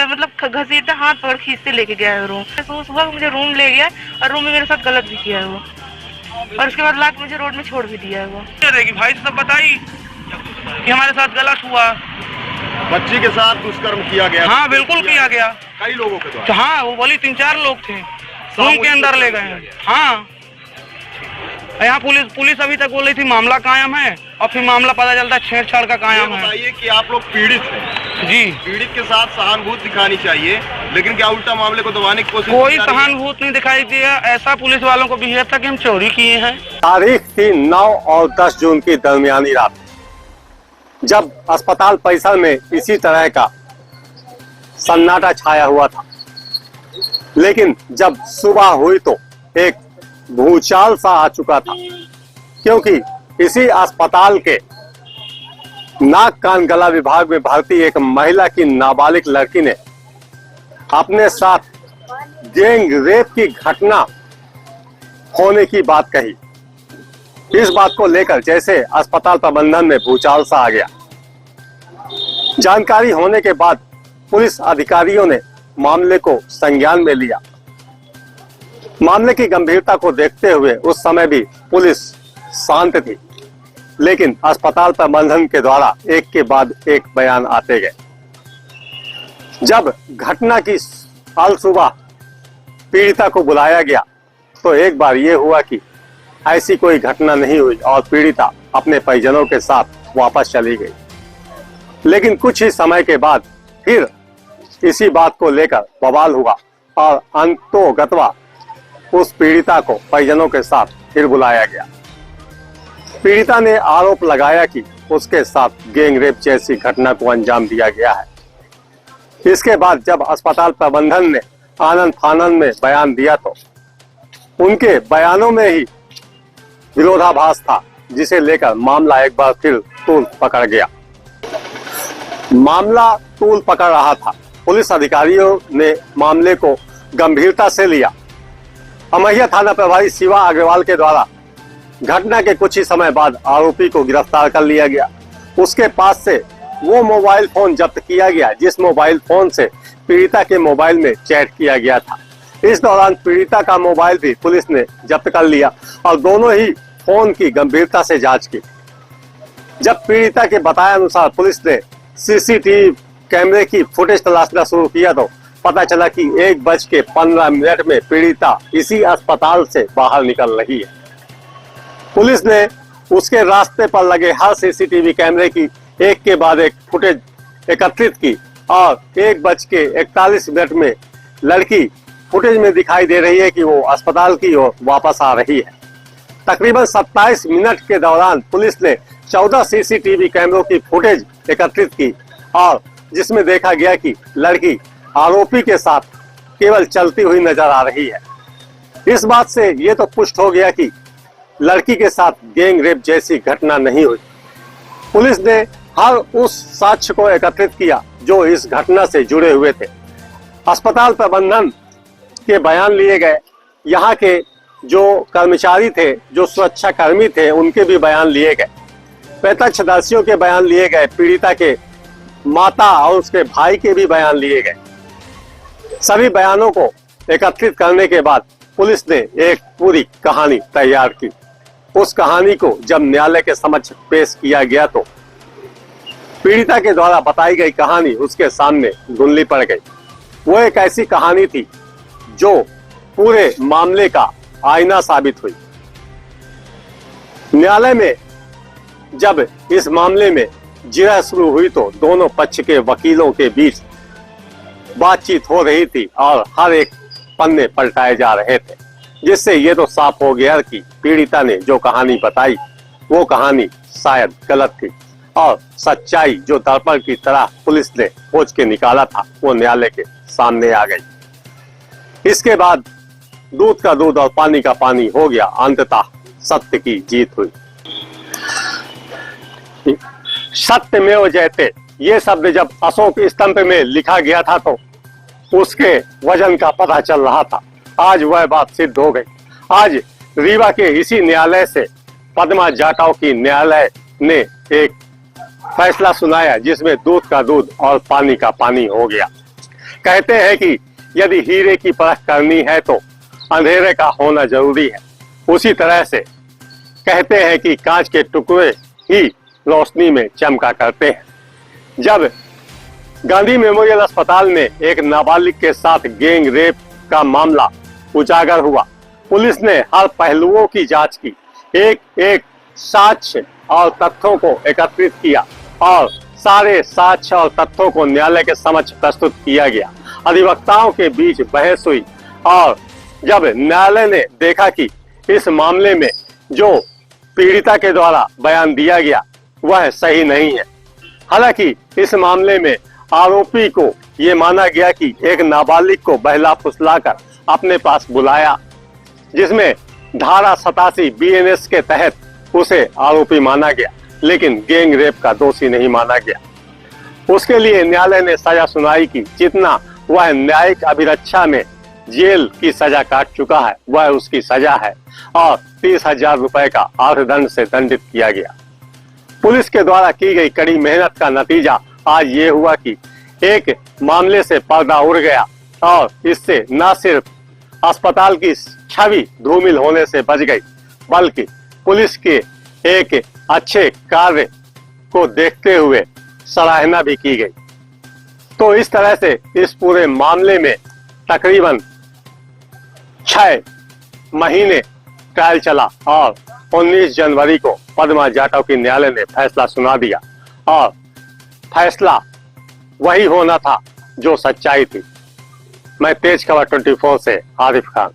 मतलब घसीटा हाथ पकड़ खींचते लेके गया है रूम। सुबह मुझे रूम ले गया और रूम में मेरे साथ गलत भी किया है वो, और उसके बाद लाके मुझे रोड में छोड़ भी दिया है वो। भाई सब बताई कि हमारे साथ गलत हुआ, बच्ची के साथ दुष्कर्म किया गया। हाँ बिल्कुल किया गया, कई लोगों के द्वारा। हाँ वो बोली 3-4 लोग थे, रूम के अंदर ले गए। हाँ यहाँ पुलिस अभी तक बोल रही थी मामला कायम है, और फिर मामला पता चलता है छेड़छाड़ का कायम है। बताइए कि आप लोग पीड़ित हैं जी, पीड़ित के साथ सहानुभूति दिखानी चाहिए, लेकिन क्या उल्टा मामले को दबाने की कोशिश? कोई सहानुभूति नहीं दिखाई दिया। ऐसा पुलिस वालों को बिहेव था कि हम चोरी किए हैं। तारीख थी 9 और 10 जून की दरमियानी रात, जब अस्पताल परिसर में इसी तरह का सन्नाटा छाया हुआ था। लेकिन जब सुबह हुई तो एक भूचाल सा आ चुका था, क्योंकि इसी अस्पताल के नाक कान गला विभाग में भर्ती एक महिला की नाबालिग लड़की ने अपने साथ गैंग रेप की घटना होने की बात कही। इस बात को लेकर जैसे अस्पताल प्रबंधन में भूचाल सा आ गया। जानकारी होने के बाद पुलिस अधिकारियों ने मामले को संज्ञान में लिया। मामले की गंभीरता को देखते हुए उस समय भी पुलिस शांत थी, लेकिन अस्पताल प्रबंधन के द्वारा एक के बाद एक बयान आते गए। जब घटना की हाल सुबह पीड़िता को बुलाया गया तो एक बार ये हुआ कि ऐसी कोई घटना नहीं हुई और पीड़िता अपने परिजनों के साथ वापस चली गई। लेकिन कुछ ही समय के बाद फिर इसी बात को लेकर बवाल हुआ और अंतोगत्वा उस पीड़िता को परिजनों के साथ फिर बुलाया गया। पीड़िता ने आरोप लगाया कि उसके साथ गैंग रेप जैसी घटना को अंजाम दिया गया है। इसके बाद जब अस्पताल प्रबंधन ने आनन फानन में बयान दिया तो उनके बयानों में ही विरोधाभास था, जिसे लेकर मामला एक बार फिर तूल पकड़ गया। मामला तूल पकड़ रहा था। पुलिस अधिकारियों ने मामले को गंभीरता से लिया। अमैया थाना प्रभारी शिवा अग्रवाल के द्वारा घटना के कुछ ही समय बाद आरोपी को गिरफ्तार कर लिया गया। उसके पास से वो मोबाइल फोन जब्त किया गया जिस मोबाइल फोन से पीड़िता के मोबाइल में चैट किया गया था। इस दौरान पीड़िता का मोबाइल भी पुलिस ने जब्त कर लिया और दोनों ही फोन की गंभीरता से जांच की। जब पीड़िता के बताए अनुसार पुलिस ने सीसीटीवी कैमरे की फुटेज तलाशना शुरू किया तो पता चला कि 1:15 में पीड़िता इसी अस्पताल से बाहर निकल रही है। पुलिस ने उसके रास्ते पर लगे हर सीसीटीवी कैमरे की एक के बाद एक फुटेज एकत्रित की और 1:41 में लड़की फुटेज में दिखाई दे रही है कि वो अस्पताल की ओर वापस आ रही है। तकरीबन 27 मिनट के दौरान पुलिस ने 14 सीसीटीवी कैमरों की फुटेज एकत्रित की और जिसमें देखा गया कि लड़की आरोपी के साथ केवल चलती हुई नजर आ रही है। इस बात से ये तो पुष्ट हो गया कि लड़की के साथ गैंग रेप जैसी घटना नहीं हुई। पुलिस ने हर उस साक्ष्य को एकत्रित किया जो इस घटना से जुड़े हुए थे। अस्पताल प्रबंधन के बयान लिए गए, यहाँ के जो कर्मचारी थे, जो सुरक्षा कर्मी थे, उनके भी बयान लिए गए। प्रत्यक्षदर्शियों के बयान लिए गए, पीड़िता के माता और उसके भाई के भी बयान लिए गए। सभी बयानों को एकत्रित करने के बाद पुलिस ने एक पूरी कहानी तैयार की। उस कहानी को जब न्यायालय के समक्ष पेश किया गया तो पीड़िता के द्वारा बताई गई कहानी उसके सामने धुंधली पड़ गई। वो एक ऐसी कहानी थी जो पूरे मामले का आईना साबित हुई। न्यायालय में जब इस मामले में जिरह शुरू हुई तो दोनों पक्ष के वकीलों के बीच बातचीत हो रही थी और हर एक पन्ने पलटाए जा रहे थे, जिससे ये तो साफ हो गया कि पीड़िता ने जो कहानी बताई वो कहानी शायद गलत थी और सच्चाई जो दर्पण की तरह पुलिस ने खोज के निकाला था वो न्यायालय के सामने आ गई। इसके बाद दूध का दूध और पानी का पानी हो गया। अंततः सत्य की जीत हुई। सत्यमेव जयते ये शब्द जब अशोक स्तंभ में लिखा गया था तो उसके वजन का पता चल रहा था। आज वह बात सिद्ध हो गई। आज रीवा के इसी न्यायालय से पद्मा जाटव की न्यायालय ने एक फैसला सुनाया जिसमें दूध का दूध और पानी का पानी हो गया। कहते हैं कि यदि हीरे की परख करनी है तो अंधेरे का होना जरूरी है, उसी तरह से कहते हैं कि कांच के टुकड़े ही रोशनी में चमका करते हैं। जब गांधी मेमोरियल अस्पताल में एक नाबालिग के साथ गैंग रेप का मामला उजागर हुआ, पुलिस ने हर पहलुओं की जांच की, एक एक साक्ष्य और तथ्यों को एकत्रित किया और सारे साक्ष्य और तथ्यों को न्यायालय के समक्ष प्रस्तुत किया गया। अधिवक्ताओं के बीच बहस हुई और जब न्यायालय ने देखा कि इस मामले में जो पीड़िता के द्वारा बयान दिया गया वह सही नहीं है, हालांकि इस मामले में आरोपी को ये माना गया कि एक नाबालिग को बहला फुसलाकर अपने पास बुलाया, जिसमें धारा 87 BNS के तहत उसे आरोपी माना गया, लेकिन गैंग रेप का दोषी नहीं माना गया। उसके लिए न्यायालय ने सजा सुनाई कि जितना वह न्यायिक अभिरक्षा में जेल की सजा काट चुका है वह उसकी सजा है और 30,000 रुपए का अर्थदंड से दंडित किया गया। पुलिस के द्वारा की गई कड़ी मेहनत का नतीजा आज ये हुआ कि एक मामले से पर्दा उड़ गया और इससे न सिर्फ अस्पताल की छवि धूमिल होने से बच गई, बल्कि पुलिस के एक अच्छे कार्य को देखते हुए सराहना भी की गई। तो इस तरह से इस पूरे मामले में तकरीबन 6 महीने ट्रायल चला और 19 जनवरी को पद्मा जाटव की न्यायालय ने फैसला सुना दिया और फैसला वही होना था जो सच्चाई थी। मैं तेज खबर 24 से आरिफ खान।